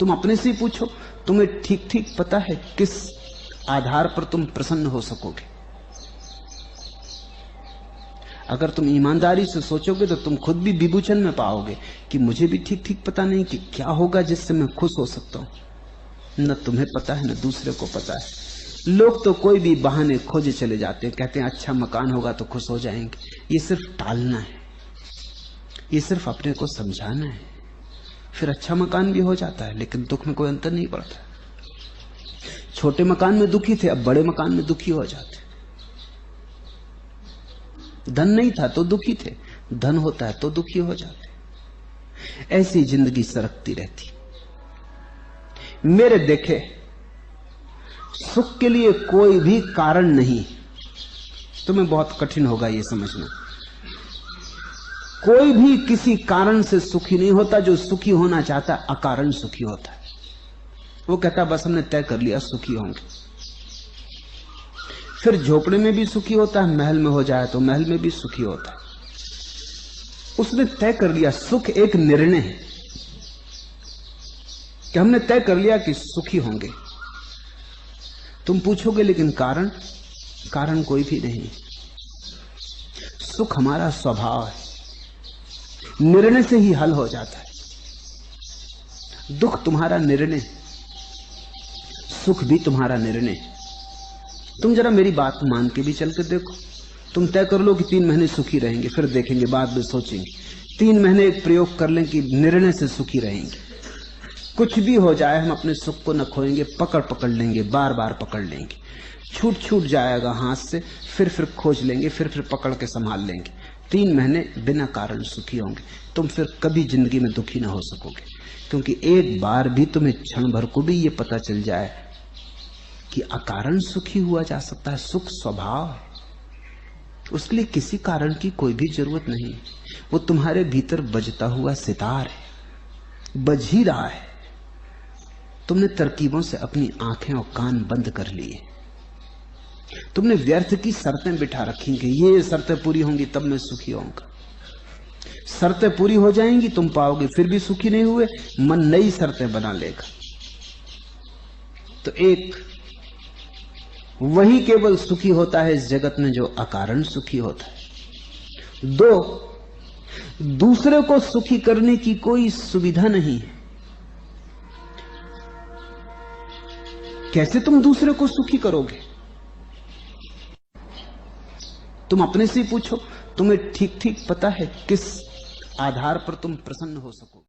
तुम अपने से ही पूछो, तुम्हें ठीक ठीक पता है किस आधार पर तुम प्रसन्न हो सकोगे। अगर तुम ईमानदारी से सोचोगे तो तुम खुद भी विभूचन में पाओगे कि मुझे भी ठीक ठीक पता नहीं कि क्या होगा जिससे मैं खुश हो सकता हूं। न तुम्हें पता है न दूसरे को पता है। लोग तो कोई भी बहाने खोजे चले जाते हैं, कहते हैं अच्छा मकान होगा तो खुश हो जाएंगे। ये सिर्फ टालना है, ये सिर्फ अपने को समझाना है। फिर अच्छा मकान भी हो जाता है लेकिन दुख में कोई अंतर नहीं पड़ता। छोटे मकान में दुखी थे, अब बड़े मकान में दुखी हो जाते। धन नहीं था तो दुखी थे, धन होता है तो दुखी हो जाते। ऐसी जिंदगी सरकती रहती। मेरे देखे सुख के लिए कोई भी कारण नहीं। तुम्हें बहुत कठिन होगा यह समझना। कोई भी किसी कारण से सुखी नहीं होता। जो सुखी होना चाहता अकारण सुखी होता है। वो कहता बस हमने तय कर लिया सुखी होंगे। फिर झोपड़े में भी सुखी होता है, महल में हो जाए तो महल में भी सुखी होता है। उसने तय कर लिया। सुख एक निर्णय है कि हमने तय कर लिया कि सुखी होंगे। तुम पूछोगे लेकिन कारण? कारण कोई भी नहीं। सुख हमारा स्वभाव है, निर्णय से ही हल हो जाता है। दुख तुम्हारा निर्णय, सुख भी तुम्हारा निर्णय। तुम जरा मेरी बात मान के भी चल के देखो। तुम तय कर लो कि 3 महीने सुखी रहेंगे, फिर देखेंगे, बाद में सोचेंगे। 3 महीने एक प्रयोग कर लें कि निर्णय से सुखी रहेंगे। कुछ भी हो जाए हम अपने सुख को न खोएंगे, पकड़ लेंगे, बार बार पकड़ लेंगे। छूट जाएगा हाथ से, फिर खोज लेंगे, फिर पकड़ के संभाल लेंगे। 3 महीने बिना कारण सुखी होंगे। तुम फिर कभी जिंदगी में दुखी ना हो सकोगे, क्योंकि एक बार भी तुम्हें क्षण भर को भी ये पता चल जाए कि अकारण सुखी हुआ जा सकता है। सुख स्वभाव है, उसके लिए किसी कारण की कोई भी जरूरत नहीं। वो तुम्हारे भीतर बजता हुआ सितार है, बज ही रहा है। तुमने तरकीबों से अपनी आंखें और कान बंद कर लिए। तुमने व्यर्थ की शर्तें बिठा रखी कि ये शर्तें पूरी होंगी तब मैं सुखी होऊंगा। शर्तें पूरी हो जाएंगी, तुम पाओगे फिर भी सुखी नहीं हुए, मन नई शर्तें बना लेगा। तो एक वही केवल सुखी होता है इस जगत में जो अकारण सुखी होता है। 2, दूसरे को सुखी करने की कोई सुविधा नहीं है। कैसे तुम दूसरे को सुखी करोगे? तुम अपने से ही पूछो, तुम्हें ठीक ठीक पता है किस आधार पर तुम प्रसन्न हो सको।